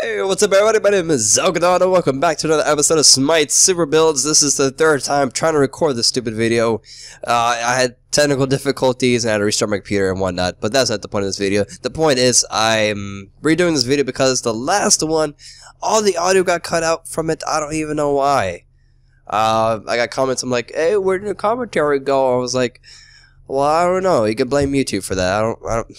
Hey, what's up everybody? My name is Zelkenon and welcome back to another episode of Smite Super Builds. This is the third time trying to record this stupid video. I had technical difficulties and I had to restart my computer and whatnot, but that's not the point of this video. The point is I'm redoing this video because the last one, all the audio got cut out from it. I don't even know why. I got comments, I'm like, hey, where did the commentary go? I was like, well, I don't know. You can blame YouTube for that. I don't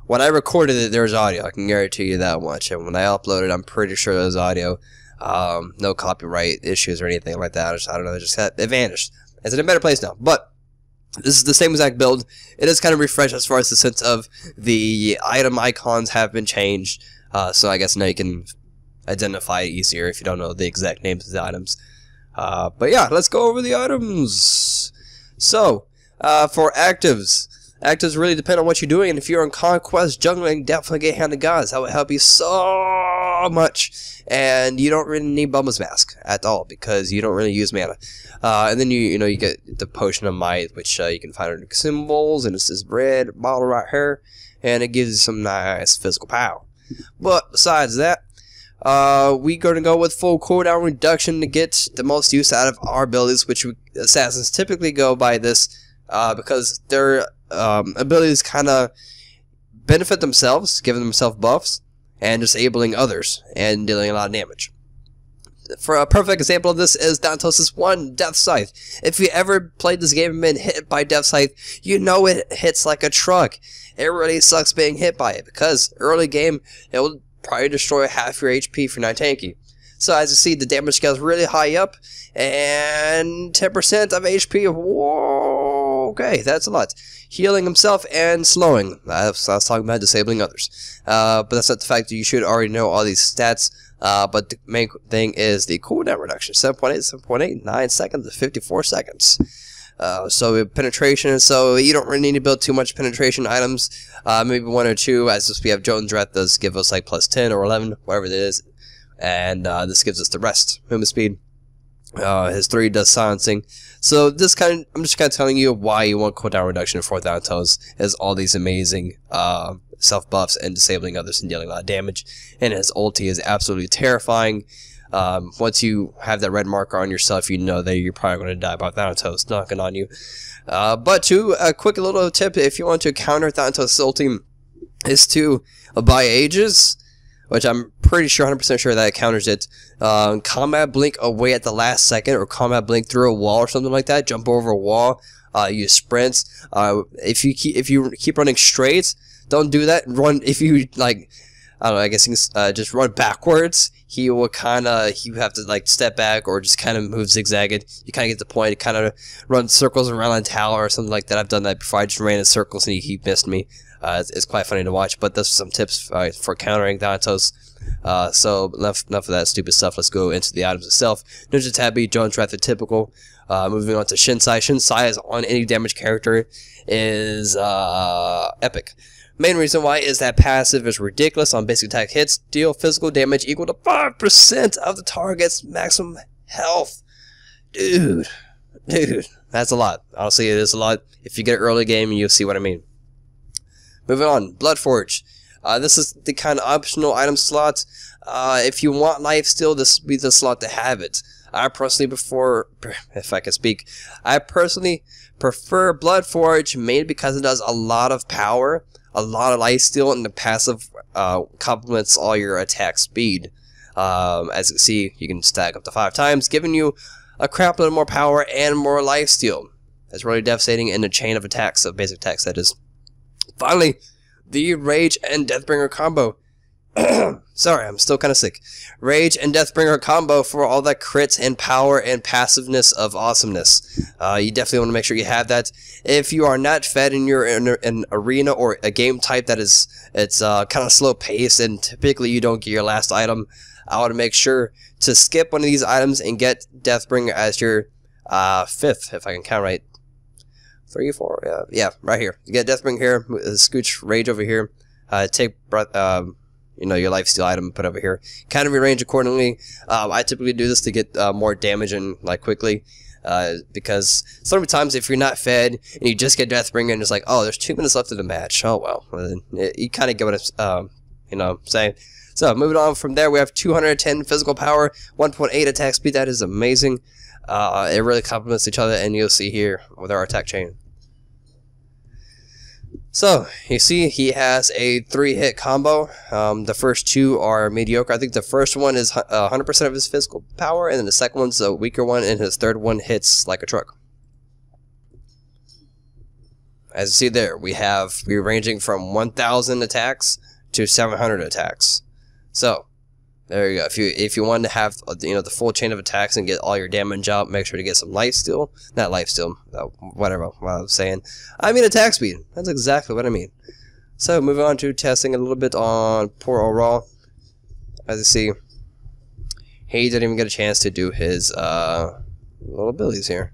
When I recorded it, there was audio. I can guarantee you that much. And when I uploaded, I'm pretty sure there was audio. No copyright issues or anything like that. I don't know. It vanished. It's in a better place now. But this is the same exact build. It is kind of refreshed as far as the sense of the item icons have been changed. So I guess now you can identify it easier if you don't know the exact names of the items. But yeah, let's go over the items. So, for actives. Actives really depend on what you're doing, and if you're on Conquest, jungling, definitely get Hand of Gods. That would help you so much, and you don't really need Bubba's Mask at all, because you don't really use mana. And then you get the Potion of Might, which you can find under symbols, and it's this red bottle right here, and it gives you some nice physical power. But besides that, we're going to go with full cooldown reduction to get the most use out of our abilities, which assassins typically go by this, because they're abilities kind of benefit themselves, giving themselves buffs, and disabling others, and dealing a lot of damage. For a perfect example of this is Thanatos' 1, Death Scythe. If you ever played this game and been hit by Death Scythe, you know it hits like a truck. It really sucks being hit by it, because early game, it will probably destroy half your HP if you're not tanky. So as you see, the damage scale is really high up, and 10% of HP, whoa, okay, that's a lot. Healing himself and slowing. I was talking about disabling others. But that's not the fact that you should already know all these stats. But the main thing is the cooldown reduction. 7.8, 7.8, 9 seconds to 54 seconds. So penetration, so you don't really need to build too much penetration items. Maybe 1 or 2, as we have Jones Wrath does give us like plus 10 or 11, whatever it is. And this gives us the rest. Movement speed. His 3 does silencing. So this I'm just kind of telling you why you want cooldown reduction for Thanatos, is all these amazing self buffs and disabling others and dealing a lot of damage. And his ulti is absolutely terrifying. Once you have that red marker on yourself, you know that you're probably going to die by Thanatos knocking on you. But a quick little tip if you want to counter Thanatos' ulti is to buy Aegis, which I'm pretty sure, 100% sure that it counters it. Combat blink away at the last second, or combat blink through a wall or something like that. Jump over a wall. Use sprints. If you keep running straight, don't do that. Run if you like. I don't know. I guess you can just run backwards. He will you have to like step back or just kind of move zigzagged. You kind of get the point. Kind of run circles around the tower or something like that. I've done that before. I just ran in circles and he missed me. It's quite funny to watch, but those are some tips for countering Thanatos. So enough of that stupid stuff. Let's go into the items itself. Ninja Tabby, Jones Wrath, typical. Moving on to Shinsai. Shinsai is on any damage character is epic. Main reason why is that passive is ridiculous. On basic attack hits, deal physical damage equal to 5% of the target's maximum health. Dude, that's a lot. Honestly, it is a lot. If you get it early game, you'll see what I mean. Moving on, Bloodforge. This is the kind of optional item slot. If you want lifesteal, this would be the slot to have it. I personally I personally prefer Bloodforge, mainly because it does a lot of power, a lot of lifesteal, and the passive complements all your attack speed. As you can see, you can stack up to 5 times, giving you a crap load more power and more lifesteal. That's really devastating in the chain of attacks, of basic attacks, that is. Finally, the Rage and Deathbringer combo. Sorry, I'm still kind of sick. Rage and Deathbringer combo for all that crits and power and passiveness of awesomeness. You definitely want to make sure you have that. If you are not fed and you're in an arena or a game type that it's kind of slow paced and typically you don't get your last item, I want to make sure to skip one of these items and get Deathbringer as your 5th, if I can count right. 3, 4, yeah, right here. You get Deathbringer here, scooch Rage over here, take breath, your lifesteal item, put over here. Kind of rearrange accordingly. I typically do this to get more damage and like quickly, because sometimes if you're not fed and you just get Deathbringer and it's like, oh, there's 2 minutes left of the match. Oh well, you kind of get what I'm saying. So moving on from there, we have 210 physical power, 1.8 attack speed. That is amazing. It really complements each other, and you'll see here with our attack chain. So you see he has a 3-hit combo. The first 2 are mediocre. I think the first one is 100% of his physical power, and then the second one's a weaker one, and his third one hits like a truck. As you see there, we're ranging from 1,000 attacks to 700 attacks. So there you go. If you want to have the full chain of attacks and get all your damage out, make sure to get some lifesteal. Not lifesteal, whatever what I was saying. I mean attack speed. That's exactly what I mean. So moving on to testing a little bit on poor overall. As you see, he didn't even get a chance to do his little abilities here.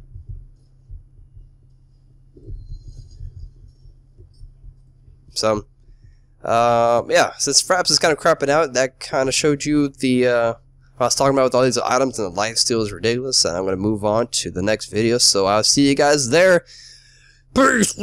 So, yeah, since Fraps is kind of crapping out, that kind of showed you the, what I was talking about with all these items, and the lifesteal is ridiculous, and I'm going to move on to the next video, so I'll see you guys there. Peace!